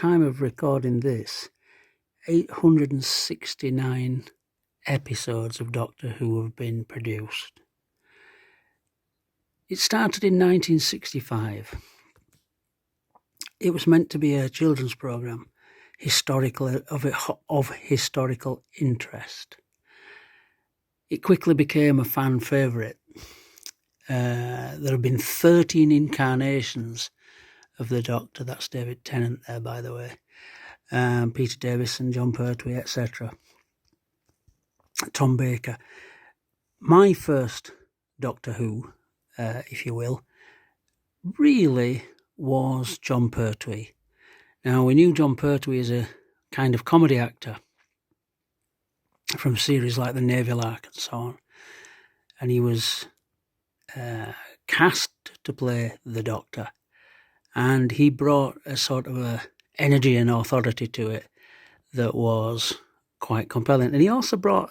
time of recording this, 869 episodes of Doctor Who have been produced. It started in 1965. It was meant to be a children's programme, of historical interest. It quickly became a fan favourite. There have been 13 incarnations of the Doctor. That's David Tennant there, by the way. Peter Davison, John Pertwee, etc. Tom Baker. My first Doctor Who, if you will, really was John Pertwee. Now, we knew John Pertwee as a kind of comedy actor from series like The Navy Lark and so on. And he was cast to play the Doctor. And he brought a sort of a energy and authority to it that was quite compelling. And he also brought,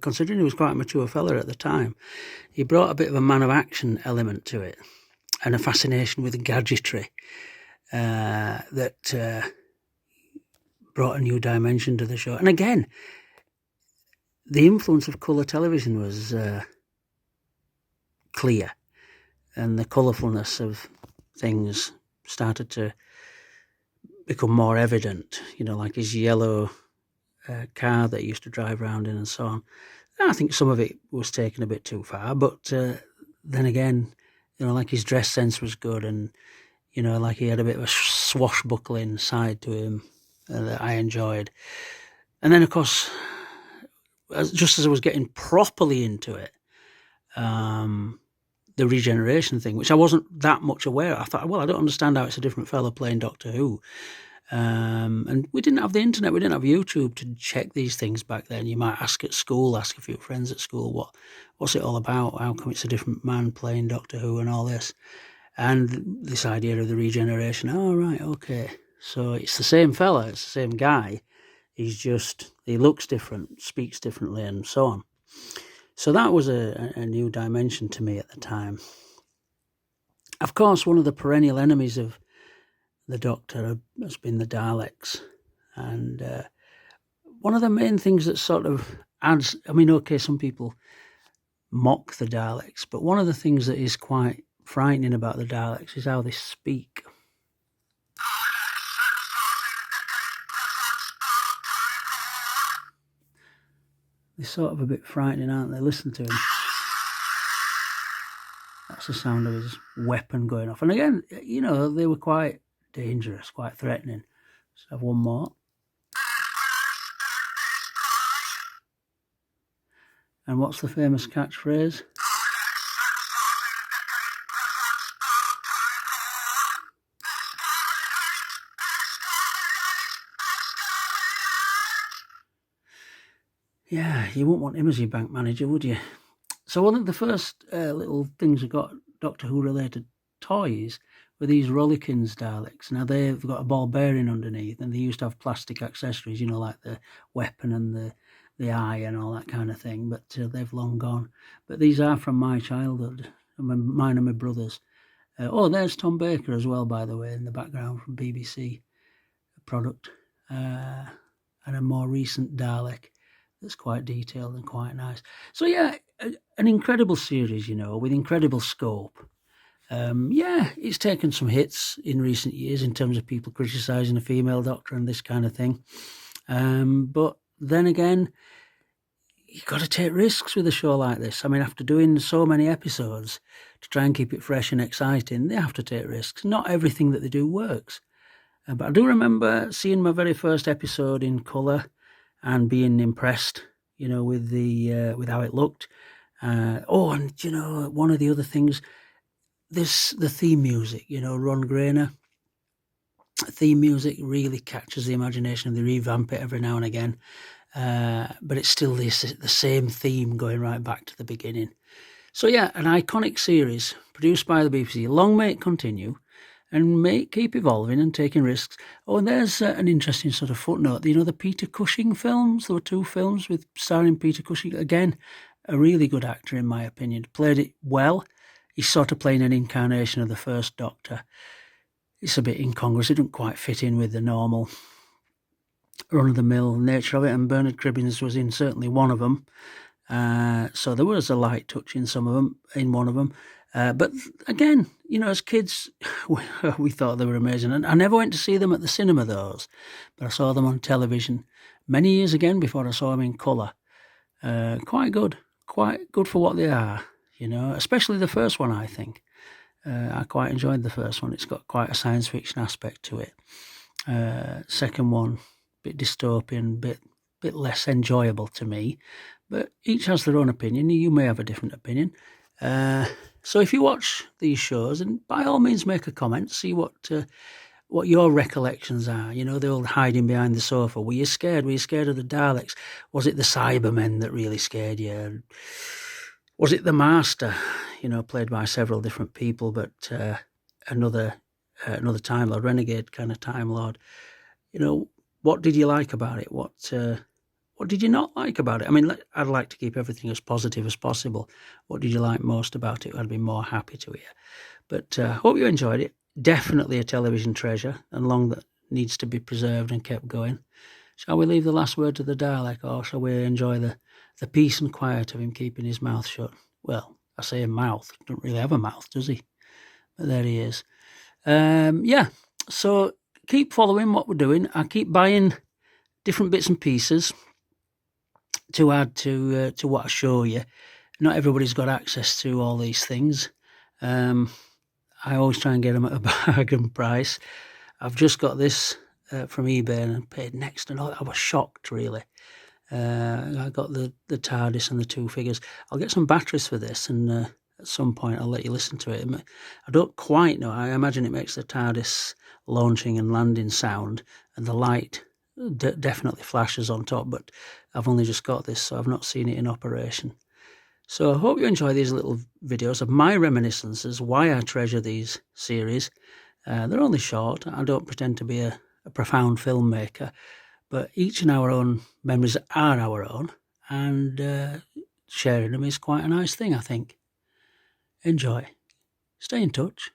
considering he was quite a mature fella at the time, he brought a bit of a man of action element to it and a fascination with gadgetry that brought a new dimension to the show. And again, the influence of colour television was clear, and the colourfulness of things started to become more evident, like his yellow car that he used to drive around in and so on. I think some of it was taken a bit too far, but then again, like his dress sense was good, and, like he had a bit of a swashbuckling side to him that I enjoyed. And then, of course, just as I was getting properly into it, the regeneration thing, which I wasn't that much aware of. I thought, well, I don't understand how it's a different fella playing Doctor Who. And we didn't have the internet, we didn't have YouTube to check these things back then. You might ask at school, ask a few friends at school, what's it all about? How come it's a different man playing Doctor Who and all this? And this idea of the regeneration, oh, right, okay. So it's the same fella, it's the same guy. He looks different, speaks differently, and so on. So that was a new dimension to me at the time. Of course, one of the perennial enemies of the Doctor has been the Daleks. And one of the main things that sort of adds, some people mock the Daleks, but one of the things that is quite frightening about the Daleks is how they speak. They're sort of a bit frightening, aren't they? Listen to him. That's the sound of his weapon going off. And again, they were quite dangerous, quite threatening. Let's have one more. And what's the famous catchphrase? Yeah, you wouldn't want him as your bank manager, would you? So one of the first little things we got, Doctor Who related toys, were these Rollikins Daleks. Now they've got a ball bearing underneath, and they used to have plastic accessories, like the weapon and the eye and all that kind of thing, but they've long gone. But these are from my childhood, mine and my brother's. There's Tom Baker as well, by the way, in the background from BBC product, and a more recent Dalek that's quite detailed and quite nice. So yeah, an incredible series, with incredible scope. It's taken some hits in recent years in terms of people criticising a female Doctor and this kind of thing. But then again, you've got to take risks with a show like this. After doing so many episodes to try and keep it fresh and exciting, they have to take risks. Not everything that they do works. But I do remember seeing my very first episode in colour and being impressed, with how it looked. One of the other things, the theme music, Ron Grainer. Theme music really catches the imagination, and they revamp it every now and again. But it's still the same theme going right back to the beginning. So yeah, an iconic series produced by the BBC. Long may it continue, and keep evolving and taking risks. Oh, and there's an interesting sort of footnote. The Peter Cushing films? There were 2 films starring Peter Cushing. Again, a really good actor, in my opinion. Played it well. He's sort of playing an incarnation of the first Doctor. it's a bit incongruous. It doesn't quite fit in with the normal run-of-the-mill nature of it, and Bernard Cribbins was in certainly one of them. So there was a light touch in some of them, in one of them. But again, you know, as kids, we thought they were amazing. And I never went to see them at the cinema, those, but I saw them on television many years again before I saw them in colour. Quite good for what they are, you know, especially the first one, I think. I quite enjoyed the first one. It's got quite a science fiction aspect to it. Second one, bit dystopian, bit less enjoyable to me. But each has their own opinion. You may have a different opinion. So if you watch these shows, and by all means make a comment, see what your recollections are. You know, the old hiding behind the sofa. Were you scared? Were you scared of the Daleks? Was it the Cybermen that really scared you? Was it the Master? You know, played by several different people, but another Time Lord, renegade kind of Time Lord. You know, what did you like about it? What did you not like about it? I mean, I'd like to keep everything as positive as possible. What did you like most about it? I'd be more happy to hear. But hope you enjoyed it. Definitely a television treasure, and long that needs to be preserved and kept going. Shall we leave the last word to the Dalek, or shall we enjoy the peace and quiet of him keeping his mouth shut? Well, I say a mouth. He doesn't really have a mouth, does he? But there he is. Yeah, so keep following what we're doing. I keep buying different bits and pieces to add to what I show you. Not everybody's got access to all these things. I always try and get them at a bargain price. I've just got this from eBay and paid next to nothing. I was shocked, really. I got the TARDIS and the two figures. I'll get some batteries for this, and at some point I'll let you listen to it. I don't quite know. I imagine it makes the TARDIS launching and landing sound, and the light definitely flashes on top, but I've only just got this, so I've not seen it in operation. So I hope you enjoy these little videos of my reminiscences, why I treasure these series. They're only short. I don't pretend to be a profound filmmaker, but each and our own memories are our own, and sharing them is quite a nice thing, I think. Enjoy. Stay in touch.